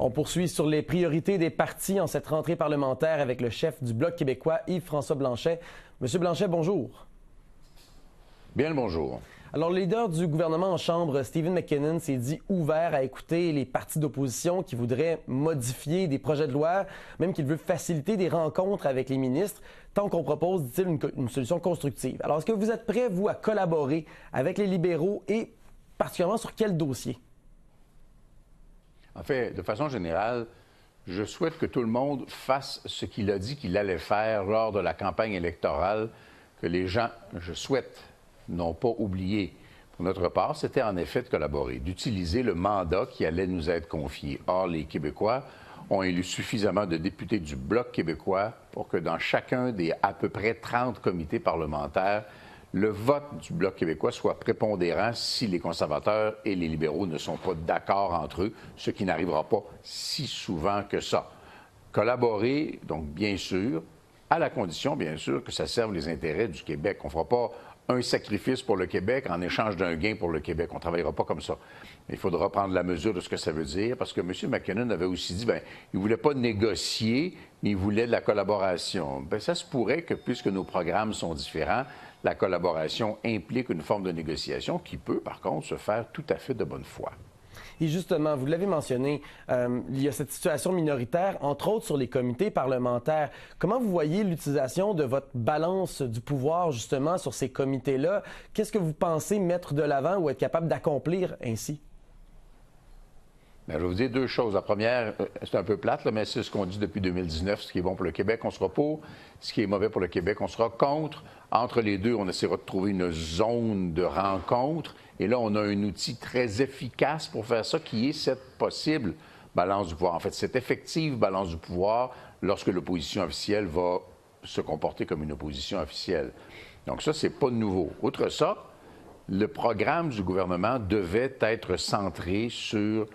On poursuit sur les priorités des partis en cette rentrée parlementaire avec le chef du Bloc québécois, Yves-François Blanchet. Monsieur Blanchet, bonjour. Bien le bonjour. Alors, le leader du gouvernement en Chambre, Stephen McKinnon, s'est dit ouvert à écouter les partis d'opposition qui voudraient modifier des projets de loi, même qu'il veut faciliter des rencontres avec les ministres, tant qu'on propose, dit-il, une solution constructive. Alors, est-ce que vous êtes prêt, vous, à collaborer avec les libéraux et particulièrement sur quel dossier? En fait, de façon générale, je souhaite que tout le monde fasse ce qu'il a dit qu'il allait faire lors de la campagne électorale, que les gens, je souhaite, n'ont pas oublié. Pour notre part, c'était en effet de collaborer, d'utiliser le mandat qui allait nous être confié. Or, les Québécois ont élu suffisamment de députés du Bloc québécois pour que dans chacun des à peu près 30 comités parlementaires, le vote du Bloc québécois soit prépondérant si les conservateurs et les libéraux ne sont pas d'accord entre eux, ce qui n'arrivera pas si souvent que ça. Collaborer, donc bien sûr, à la condition, bien sûr, que ça serve les intérêts du Québec. On ne fera pas un sacrifice pour le Québec en échange d'un gain pour le Québec. On ne travaillera pas comme ça. Il faudra prendre la mesure de ce que ça veut dire, parce que M. McKinnon avait aussi dit, bien, il ne voulait pas négocier, mais il voulait de la collaboration. Bien, ça se pourrait que, puisque nos programmes sont différents, la collaboration implique une forme de négociation qui peut, par contre, se faire tout à fait de bonne foi. Et justement, vous l'avez mentionné, il y a cette situation minoritaire, entre autres sur les comités parlementaires. Comment vous voyez l'utilisation de votre balance du pouvoir, justement, sur ces comités-là? Qu'est-ce que vous pensez mettre de l'avant ou être capable d'accomplir ainsi? Bien, je vais vous dire deux choses. La première, c'est un peu plate, là, mais c'est ce qu'on dit depuis 2019. Ce qui est bon pour le Québec, on sera pour. Ce qui est mauvais pour le Québec, on sera contre. Entre les deux, on essaiera de trouver une zone de rencontre. Et là, on a un outil très efficace pour faire ça, qui est cette possible balance du pouvoir. En fait, cette effective balance du pouvoir lorsque l'opposition officielle va se comporter comme une opposition officielle. Donc ça, c'est pas nouveau. Outre ça, le programme du gouvernement devait être centré sur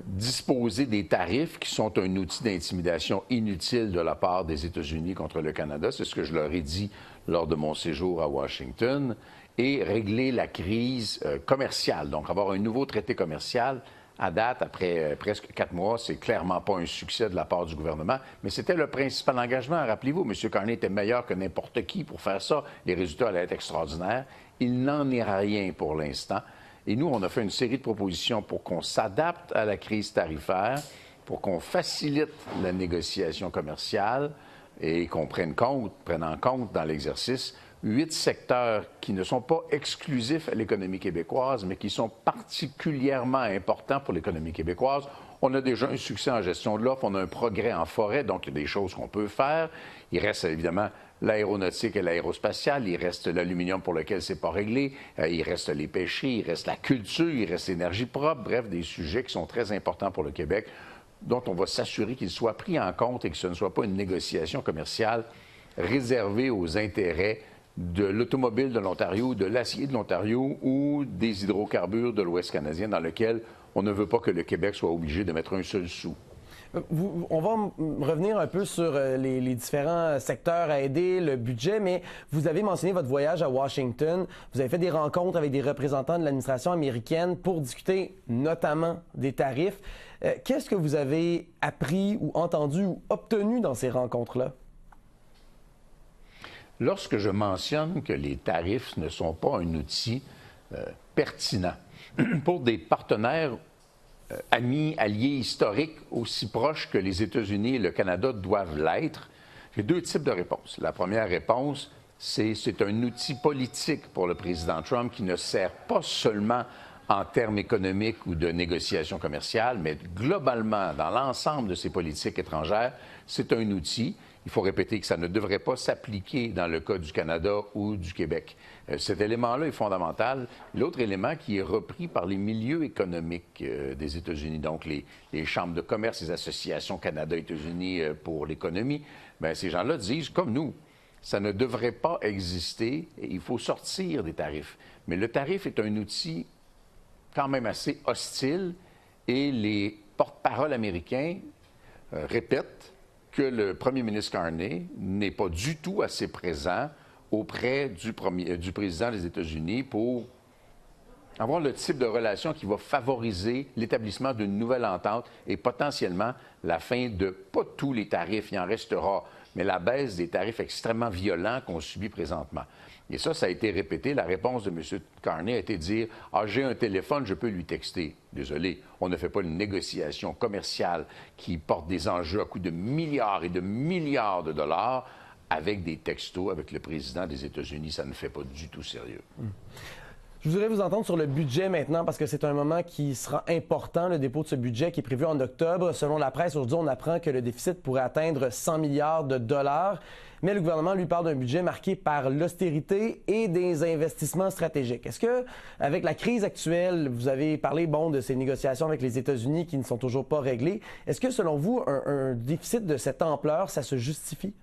disposer des tarifs qui sont un outil d'intimidation inutile de la part des États-Unis contre le Canada. C'est ce que je leur ai dit lors de mon séjour à Washington. Et régler la crise commerciale. Donc, avoir un nouveau traité commercial, à date, après presque 4 mois, c'est clairement pas un succès de la part du gouvernement, mais c'était le principal engagement. Rappelez-vous, M. Carney était meilleur que n'importe qui pour faire ça. Les résultats allaient être extraordinaires. Il n'en est rien pour l'instant. Et nous, on a fait une série de propositions pour qu'on s'adapte à la crise tarifaire, pour qu'on facilite la négociation commerciale et qu'on prenne en compte dans l'exercice 8 secteurs qui ne sont pas exclusifs à l'économie québécoise, mais qui sont particulièrement importants pour l'économie québécoise. On a déjà un succès en gestion de l'offre, on a un progrès en forêt, donc il y a des choses qu'on peut faire. Il reste évidemment l'aéronautique et l'aérospatiale, il reste l'aluminium pour lequel c'est pas réglé, il reste les pêchers, il reste la culture, il reste l'énergie propre, bref, des sujets qui sont très importants pour le Québec, dont on va s'assurer qu'ils soient pris en compte et que ce ne soit pas une négociation commerciale réservée aux intérêts de l'automobile de l'Ontario, de l'acier de l'Ontario ou des hydrocarbures de l'Ouest canadien dans lequel on ne veut pas que le Québec soit obligé de mettre un seul sou. On va revenir un peu sur les différents secteurs à aider, le budget, mais vous avez mentionné votre voyage à Washington. Vous avez fait des rencontres avec des représentants de l'administration américaine pour discuter notamment des tarifs. Qu'est-ce que vous avez appris ou entendu ou obtenu dans ces rencontres-là? Lorsque je mentionne que les tarifs ne sont pas un outil pertinent pour des partenaires amis, alliés historiques aussi proches que les États-Unis et le Canada doivent l'être, j'ai deux types de réponses. La première réponse, c'est un outil politique pour le président Trump qui ne sert pas seulement en termes économiques ou de négociations commerciales, mais globalement, dans l'ensemble de ses politiques étrangères, c'est un outil. Il faut répéter que ça ne devrait pas s'appliquer dans le cas du Canada ou du Québec. Cet élément-là est fondamental. L'autre élément qui est repris par les milieux économiques des États-Unis, donc les chambres de commerce, les associations Canada-États-Unis pour l'économie, bien, ces gens-là disent, comme nous, ça ne devrait pas exister et il faut sortir des tarifs. Mais le tarif est un outil quand même assez hostile et les porte-paroles américains répètent que le premier ministre Carney n'est pas du tout assez présent auprès du président des États-Unis pour avoir le type de relation qui va favoriser l'établissement d'une nouvelle entente et potentiellement la fin de pas tous les tarifs, il en restera, mais la baisse des tarifs extrêmement violents qu'on subit présentement. Et ça a été répété. La réponse de M. Carney a été de dire « Ah, j'ai un téléphone, je peux lui texter. » Désolé, on ne fait pas une négociation commerciale qui porte des enjeux à coût de milliards et de milliards de dollars avec des textos avec le président des États-Unis. Ça ne fait pas du tout sérieux. Je voudrais vous entendre sur le budget maintenant parce que c'est un moment qui sera important, le dépôt de ce budget qui est prévu en octobre. Selon la presse, aujourd'hui, on apprend que le déficit pourrait atteindre 100 milliards de dollars. Mais le gouvernement lui parle d'un budget marqué par l'austérité et des investissements stratégiques. Est-ce que, avec la crise actuelle, vous avez parlé, de ces négociations avec les États-Unis qui ne sont toujours pas réglées. Est-ce que, selon vous, un déficit de cette ampleur, ça se justifie?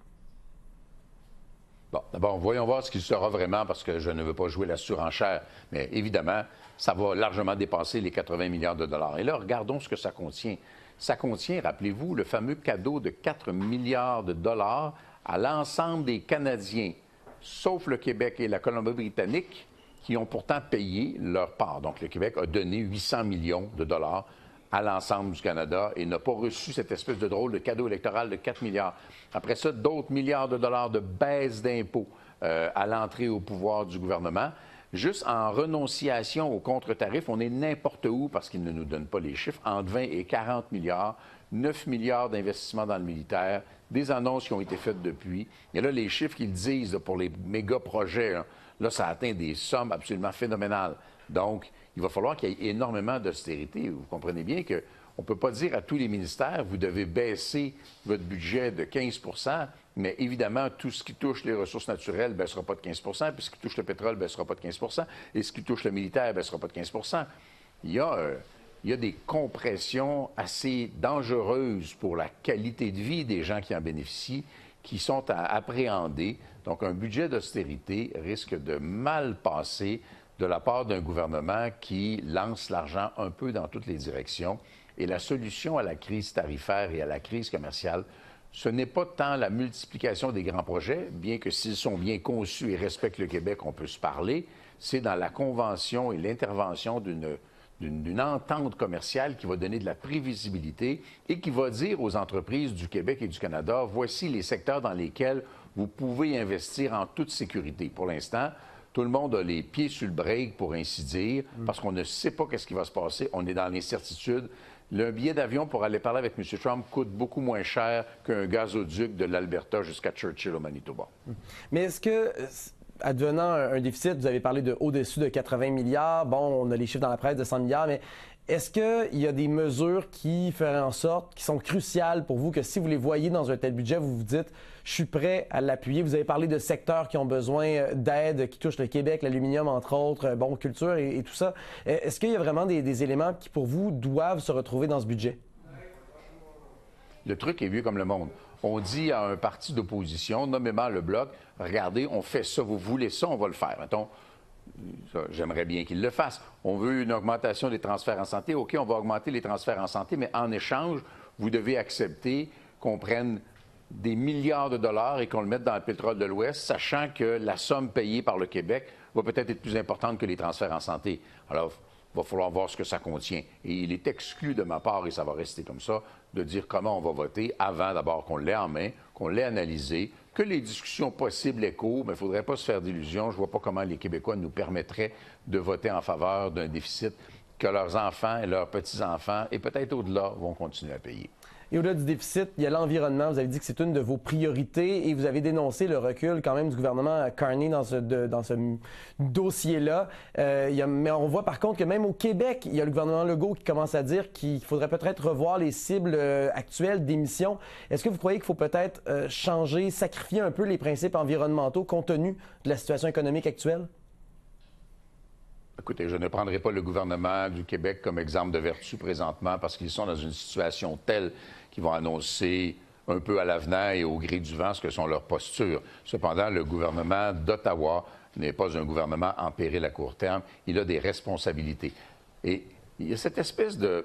Bon, d'abord, voyons voir ce qu'il sera vraiment parce que je ne veux pas jouer la surenchère. Mais évidemment, ça va largement dépasser les 80 milliards de dollars. Et là, regardons ce que ça contient. Ça contient, rappelez-vous, le fameux cadeau de 4 milliards de dollars à l'ensemble des Canadiens, sauf le Québec et la Colombie-Britannique, qui ont pourtant payé leur part. Donc, le Québec a donné 800 millions de dollars à l'ensemble du Canada et n'a pas reçu cette espèce de drôle de cadeau électoral de 4 milliards. Après ça, d'autres milliards de dollars de baisse d'impôts à l'entrée au pouvoir du gouvernement. Juste en renonciation aux contre-tarifs, on est n'importe où, parce qu'ils ne nous donnent pas les chiffres, entre 20 et 40 milliards, 9 milliards d'investissements dans le militaire, des annonces qui ont été faites depuis. Et là, les chiffres qu'ils disent là, pour les méga-projets, là, ça atteint des sommes absolument phénoménales. Donc, il va falloir qu'il y ait énormément d'austérité. Vous comprenez bien qu'on ne peut pas dire à tous les ministères, vous devez baisser votre budget de 15 mais évidemment, tout ce qui touche les ressources naturelles ne baissera pas de 15 puis ce qui touche le pétrole ne baissera pas de 15 et ce qui touche le militaire ne baissera pas de 15 Il y a des compressions assez dangereuses pour la qualité de vie des gens qui en bénéficient, qui sont à appréhender. Donc, un budget d'austérité risque de mal passer de la part d'un gouvernement qui lance l'argent un peu dans toutes les directions. Et la solution à la crise tarifaire et à la crise commerciale, ce n'est pas tant la multiplication des grands projets, bien que s'ils sont bien conçus et respectent le Québec, on peut se parler, c'est dans la convention et l'intervention d'une entente commerciale qui va donner de la prévisibilité et qui va dire aux entreprises du Québec et du Canada, voici les secteurs dans lesquels vous pouvez investir en toute sécurité. Pour l'instant, tout le monde a les pieds sur le break, pour ainsi dire, parce qu'on ne sait pas qu'est-ce qui va se passer. On est dans l'incertitude. Le billet d'avion pour aller parler avec M. Trump coûte beaucoup moins cher qu'un gazoduc de l'Alberta jusqu'à Churchill au Manitoba. Mais est-ce que, advenant un déficit, vous avez parlé de au-dessus de 80 milliards, on a les chiffres dans la presse de 100 milliards, mais est-ce qu'il y a des mesures qui feraient en sorte, qui sont cruciales pour vous, que si vous les voyez dans un tel budget, vous vous dites « je suis prêt à l'appuyer ». Vous avez parlé de secteurs qui ont besoin d'aide, qui touchent le Québec, l'aluminium entre autres, culture et tout ça. Est-ce qu'il y a vraiment des éléments qui, pour vous, doivent se retrouver dans ce budget? Le truc est vieux comme le monde. On dit à un parti d'opposition, nommément le Bloc, « Regardez, on fait ça, vous voulez ça, on va le faire. » Mettons, j'aimerais bien qu'ils le fassent. On veut une augmentation des transferts en santé. OK, on va augmenter les transferts en santé, mais en échange, vous devez accepter qu'on prenne des milliards de dollars et qu'on le mette dans le pétrole de l'Ouest, sachant que la somme payée par le Québec va peut-être être plus importante que les transferts en santé. Alors, il va falloir voir ce que ça contient. Et il est exclu de ma part, et ça va rester comme ça, de dire comment on va voter avant d'abord qu'on l'ait en main, qu'on l'ait analysé, que les discussions possibles aient cours, mais il ne faudrait pas se faire d'illusions. Je ne vois pas comment les Québécois nous permettraient de voter en faveur d'un déficit que leurs enfants et leurs petits-enfants, et peut-être au-delà, vont continuer à payer. Et au-delà du déficit, il y a l'environnement. Vous avez dit que c'est une de vos priorités et vous avez dénoncé le recul quand même du gouvernement Carney dans ce dossier-là. Mais on voit par contre que même au Québec, il y a le gouvernement Legault qui commence à dire qu'il faudrait peut-être revoir les cibles actuelles d'émissions. Est-ce que vous croyez qu'il faut peut-être changer, sacrifier un peu les principes environnementaux compte tenu de la situation économique actuelle? Écoutez, je ne prendrai pas le gouvernement du Québec comme exemple de vertu présentement parce qu'ils sont dans une situation telle qu'ils vont annoncer un peu à l'avenant et au gré du vent ce que sont leurs postures. Cependant, le gouvernement d'Ottawa n'est pas un gouvernement en péril à court terme. Il a des responsabilités. Et il y a cette espèce de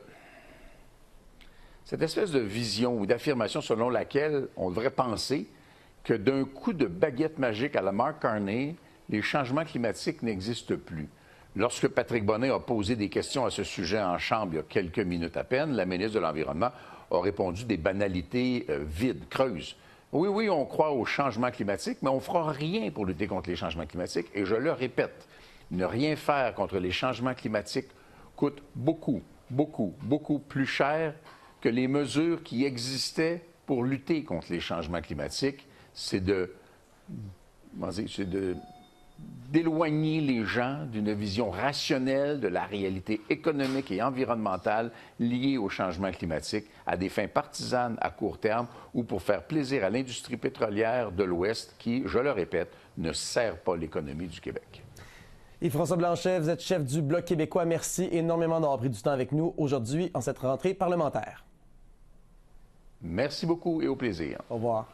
vision ou d'affirmation selon laquelle on devrait penser que d'un coup de baguette magique à la Mark Carney, les changements climatiques n'existent plus. Lorsque Patrick Bonnet a posé des questions à ce sujet en Chambre il y a quelques minutes à peine, la ministre de l'Environnement a répondu des banalités vides, creuses. Oui, oui, on croit au changement climatique, mais on ne fera rien pour lutter contre les changements climatiques. Et je le répète, ne rien faire contre les changements climatiques coûte beaucoup, beaucoup, beaucoup plus cher que les mesures qui existaient pour lutter contre les changements climatiques. C'est d'éloigner les gens d'une vision rationnelle de la réalité économique et environnementale liée au changement climatique à des fins partisanes à court terme ou pour faire plaisir à l'industrie pétrolière de l'Ouest qui, je le répète, ne sert pas l'économie du Québec. Yves-François Blanchet, vous êtes chef du Bloc québécois. Merci énormément d'avoir pris du temps avec nous aujourd'hui en cette rentrée parlementaire. Merci beaucoup et au plaisir. Au revoir.